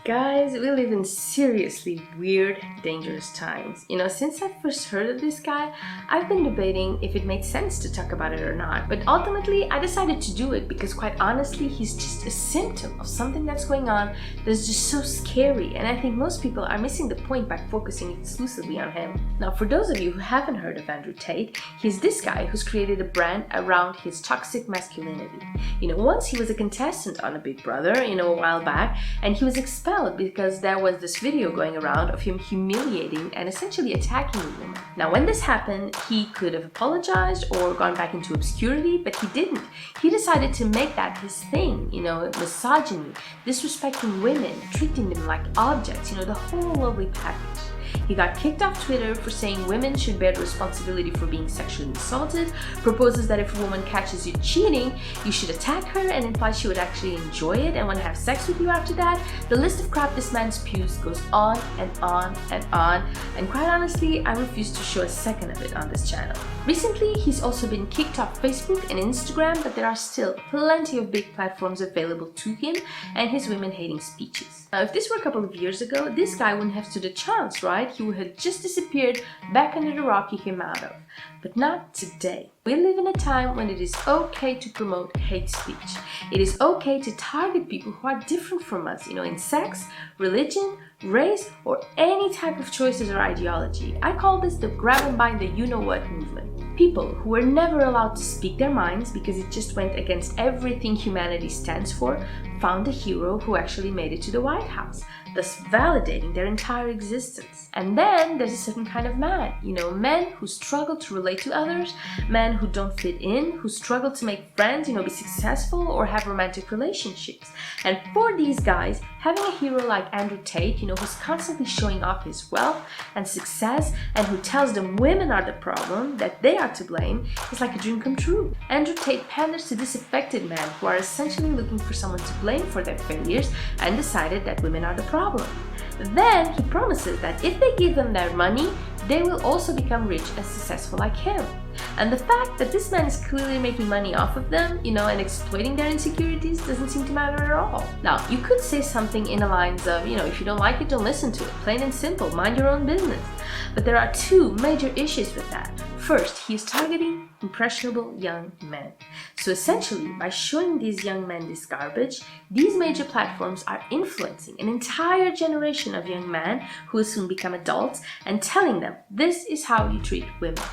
Guys, we live in seriously weird, dangerous times. Since I first heard of this guy, I've been debating if it made sense to talk about it or not. But ultimately, I decided to do it because quite honestly, he's just a symptom of something that's going on that's just so scary. And I think most people are missing the point by focusing exclusively on him. Now, for those of you who haven't heard of Andrew Tate, he's this guy who's created a brand around his toxic masculinity. Once he was a contestant on a Big Brother, a while back, and he was expelled because there was this video going around of him humiliating and essentially attacking a woman. Now, when this happened, he could have apologized or gone back into obscurity, but he didn't. He decided to make that his thing, misogyny, disrespecting women, treating them like objects, the whole lovely package. He got kicked off Twitter for saying women should bear the responsibility for being sexually assaulted, proposes that if a woman catches you cheating, you should attack her and implies she would actually enjoy it and want to have sex with you after that. The list of crap this man spews goes on and on and on, and quite honestly, I refuse to show a second of it on this channel. Recently, he's also been kicked off Facebook and Instagram, but there are still plenty of big platforms available to him and his women-hating speeches. Now, if this were a couple of years ago, this guy wouldn't have stood a chance, right? He would have just disappeared back under the rock he came out of. But not today. We live in a time when it is okay to promote hate speech. It is okay to target people who are different from us, in sex, religion, race, or any type of choices or ideology. I call this the grab and bind the you-know-what movement. People who were never allowed to speak their minds because it just went against everything humanity stands for found a hero who actually made it to the White House, thus validating their entire existence. And then there's a certain kind of man, men who struggle to relate to others, men who don't fit in, who struggle to make friends, be successful or have romantic relationships. And for these guys, having a hero like Andrew Tate, who's constantly showing off his wealth and success and who tells them women are the problem, that they are to blame, is like a dream come true. Andrew Tate panders to disaffected men who are essentially looking for someone to blame for their failures and decided that women are the problem. Then he promises that if they give them their money, they will also become rich and successful like him. And the fact that this man is clearly making money off of them, and exploiting their insecurities doesn't seem to matter at all. Now, you could say something in the lines of, if you don't like it, don't listen to it. Plain and simple, mind your own business. But there are two major issues with that. First, he is targeting impressionable young men. So essentially, by showing these young men this garbage, these major platforms are influencing an entire generation of young men who will soon become adults and telling them this is how you treat women.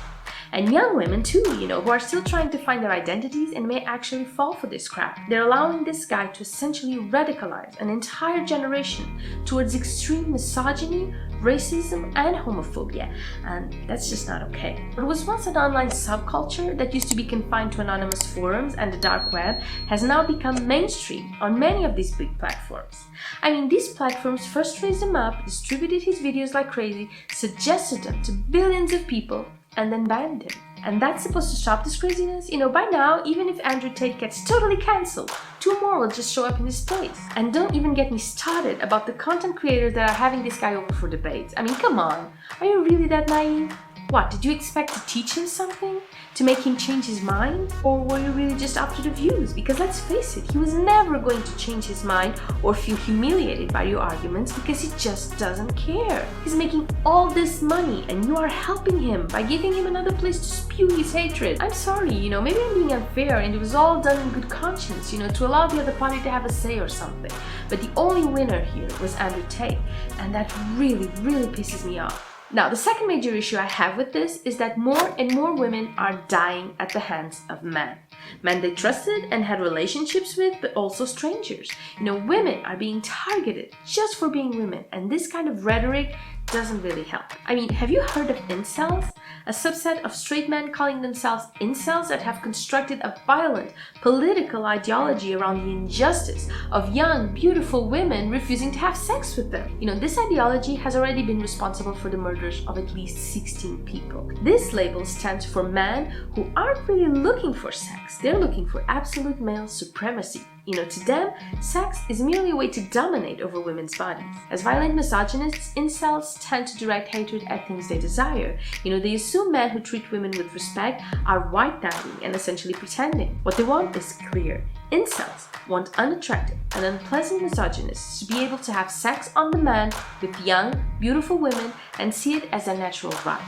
And young women too, who are still trying to find their identities and may actually fall for this crap. They're allowing this guy to essentially radicalize an entire generation towards extreme misogyny, racism, and homophobia, and that's just not okay. What was once an online subculture that used to be confined to anonymous forums and the dark web has now become mainstream on many of these big platforms. These platforms first raised him up, distributed his videos like crazy, suggested them to billions of people, and then banned him. And that's supposed to stop this craziness? By now, even if Andrew Tate gets totally cancelled, two more will just show up in his place. And don't even get me started about the content creators that are having this guy over for debates. Come on, are you really that naive? What, did you expect to teach him something? To make him change his mind? Or were you really just after the views? Because let's face it, he was never going to change his mind or feel humiliated by your arguments because he just doesn't care. He's making all this money and you are helping him by giving him another place to spew his hatred. I'm sorry, maybe I'm being unfair and it was all done in good conscience, to allow the other party to have a say or something. But the only winner here was Andrew Tate, and that really, really pisses me off. Now, the second major issue I have with this is that more and more women are dying at the hands of men. Men they trusted and had relationships with, but also strangers. Women are being targeted just for being women, and this kind of rhetoric doesn't really help. Have you heard of incels? A subset of straight men calling themselves incels that have constructed a violent political ideology around the injustice of young, beautiful women refusing to have sex with them. This ideology has already been responsible for the murders of at least 16 people. This label stands for men who aren't really looking for sex. They're looking for absolute male supremacy. To them, sex is merely a way to dominate over women's bodies. As violent misogynists, incels tend to direct hatred at things they desire. They assume men who treat women with respect are white knighting and essentially pretending. What they want is clear. Incels want unattractive and unpleasant misogynists to be able to have sex on demand with young, beautiful women and see it as a natural right.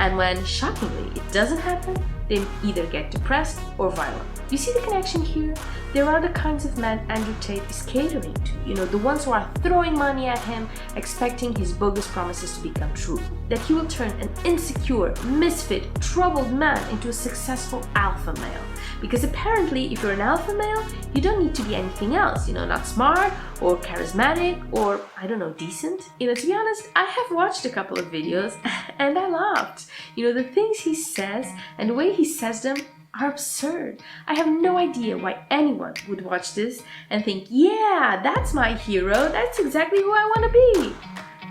And when, shockingly, it doesn't happen, they either get depressed or violent. You see the connection here? There are the kinds of men Andrew Tate is catering to, the ones who are throwing money at him, expecting his bogus promises to become true. That he will turn an insecure, misfit, troubled man into a successful alpha male. Because apparently, if you're an alpha male, you don't need to be anything else, not smart or charismatic or, decent. To be honest, I have watched a couple of videos and I laughed. The things he says and the way he says them are absurd. I have no idea why anyone would watch this and think, yeah, that's my hero, that's exactly who I want to be.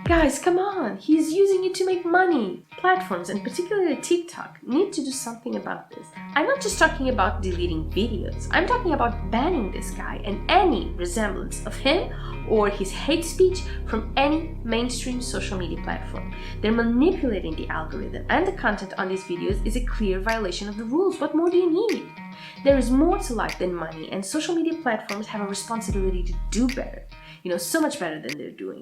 Guys, come on, he's using it to make money. Platforms, and particularly TikTok, need to do something about this. I'm not just talking about deleting videos, I'm talking about banning this guy and any resemblance of him or his hate speech from any mainstream social media platform. They're manipulating the algorithm, and the content on these videos is a clear violation of the rules. What more do you need? There is more to life than money, and social media platforms have a responsibility to do better. So much better than they're doing.